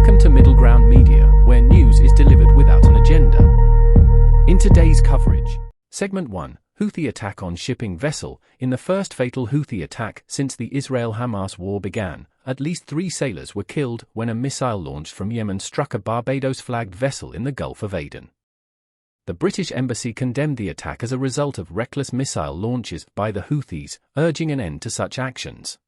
Welcome to Middle Ground Media, where news is delivered without an agenda. In today's coverage, Segment 1, Houthi attack on shipping vessel. In the first fatal Houthi attack since the Israel-Hamas war began, at least 3 sailors were killed when a missile launched from Yemen struck a Barbados-flagged vessel in the Gulf of Aden. The British Embassy condemned the attack as a result of reckless missile launches by the Houthis, urging an end to such actions.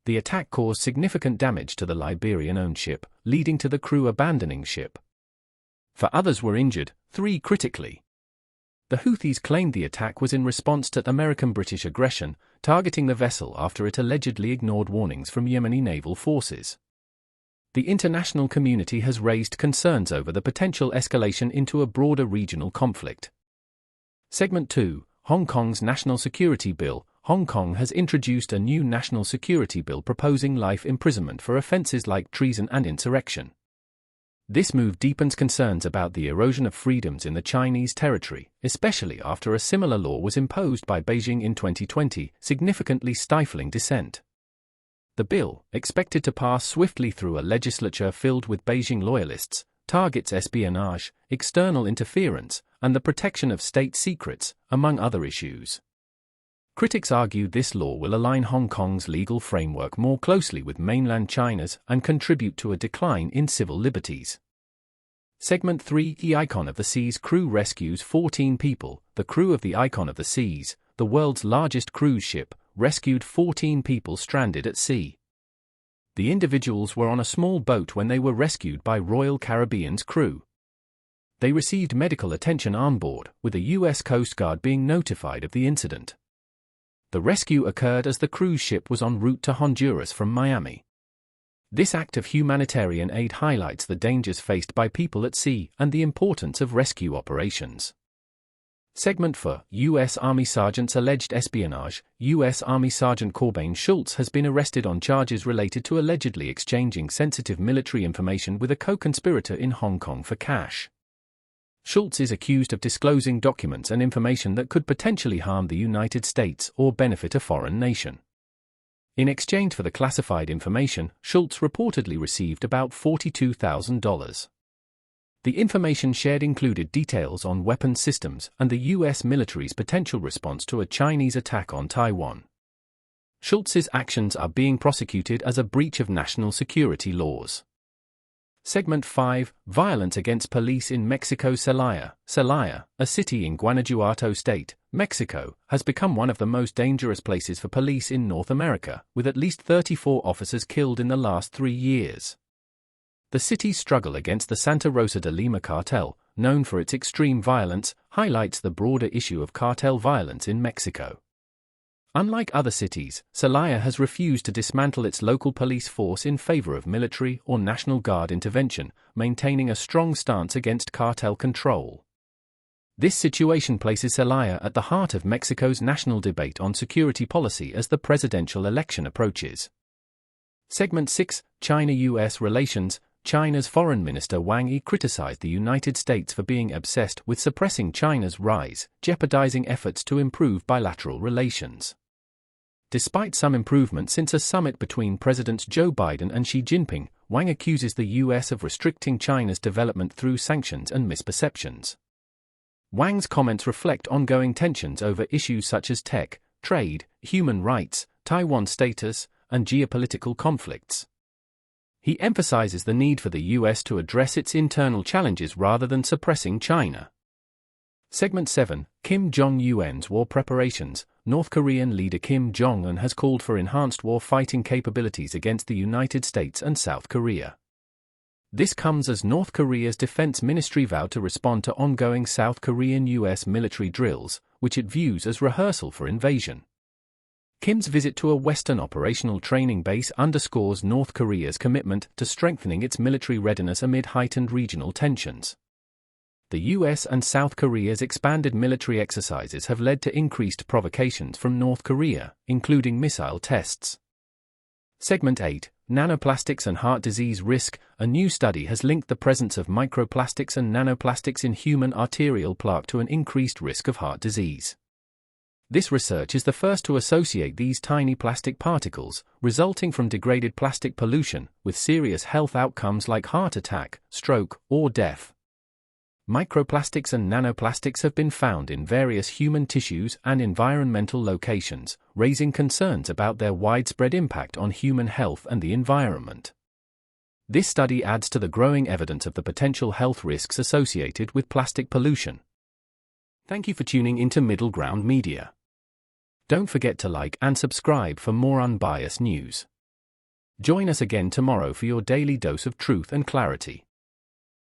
The attack caused significant damage to the Liberian-owned ship, leading to the crew abandoning ship. 4 others were injured, 3 critically. The Houthis claimed the attack was in response to American-British aggression, targeting the vessel after it allegedly ignored warnings from Yemeni naval forces. The international community has raised concerns over the potential escalation into a broader regional conflict. Segment 2, Hong Kong's National Security Bill. Hong Kong has introduced a new national security bill proposing life imprisonment for offences like treason and insurrection. This move deepens concerns about the erosion of freedoms in the Chinese territory, especially after a similar law was imposed by Beijing in 2020, significantly stifling dissent. The bill, expected to pass swiftly through a legislature filled with Beijing loyalists, targets espionage, external interference, and the protection of state secrets, among other issues. Critics argue this law will align Hong Kong's legal framework more closely with mainland China's and contribute to a decline in civil liberties. Segment 3, The Icon of the Seas crew rescues 14 people. The crew of the Icon of the Seas, the world's largest cruise ship, rescued 14 people stranded at sea. The individuals were on a small boat when they were rescued by Royal Caribbean's crew. They received medical attention on board, with the U.S. Coast Guard being notified of the incident. The rescue occurred as the cruise ship was en route to Honduras from Miami. This act of humanitarian aid highlights the dangers faced by people at sea and the importance of rescue operations. Segment 4, U.S. Army Sergeant's alleged espionage. U.S. Army Sergeant Corbin Schultz has been arrested on charges related to allegedly exchanging sensitive military information with a co-conspirator in Hong Kong for cash. Schultz is accused of disclosing documents and information that could potentially harm the United States or benefit a foreign nation. In exchange for the classified information, Schultz reportedly received about $42,000. The information shared included details on weapons systems and the U.S. military's potential response to a Chinese attack on Taiwan. Schultz's actions are being prosecuted as a breach of national security laws. Segment 5, Violence against police in Mexico. Celaya, a city in Guanajuato State, Mexico, has become one of the most dangerous places for police in North America, with at least 34 officers killed in the last 3 years. The city's struggle against the Santa Rosa de Lima cartel, known for its extreme violence, highlights the broader issue of cartel violence in Mexico. Unlike other cities, Celaya has refused to dismantle its local police force in favor of military or National Guard intervention, maintaining a strong stance against cartel control. This situation places Celaya at the heart of Mexico's national debate on security policy as the presidential election approaches. Segment 6, China-U.S. relations. China's Foreign Minister Wang Yi criticized the United States for being obsessed with suppressing China's rise, jeopardizing efforts to improve bilateral relations. Despite some improvement since a summit between Presidents Joe Biden and Xi Jinping, Wang accuses the U.S. of restricting China's development through sanctions and misperceptions. Wang's comments reflect ongoing tensions over issues such as tech, trade, human rights, Taiwan status, and geopolitical conflicts. He emphasizes the need for the U.S. to address its internal challenges rather than suppressing China. Segment 7, Kim Jong-un's war preparations. North Korean leader Kim Jong-un has called for enhanced war-fighting capabilities against the United States and South Korea. This comes as North Korea's defense ministry vowed to respond to ongoing South Korean-U.S. military drills, which it views as rehearsal for invasion. Kim's visit to a Western operational training base underscores North Korea's commitment to strengthening its military readiness amid heightened regional tensions. The U.S. and South Korea's expanded military exercises have led to increased provocations from North Korea, including missile tests. Segment 8, Nanoplastics and Heart Disease Risk. A new study has linked the presence of microplastics and nanoplastics in human arterial plaque to an increased risk of heart disease. This research is the first to associate these tiny plastic particles, resulting from degraded plastic pollution, with serious health outcomes like heart attack, stroke, or death. Microplastics and nanoplastics have been found in various human tissues and environmental locations, raising concerns about their widespread impact on human health and the environment. This study adds to the growing evidence of the potential health risks associated with plastic pollution. Thank you for tuning into Middle Ground Media. Don't forget to like and subscribe for more unbiased news. Join us again tomorrow for your daily dose of truth and clarity.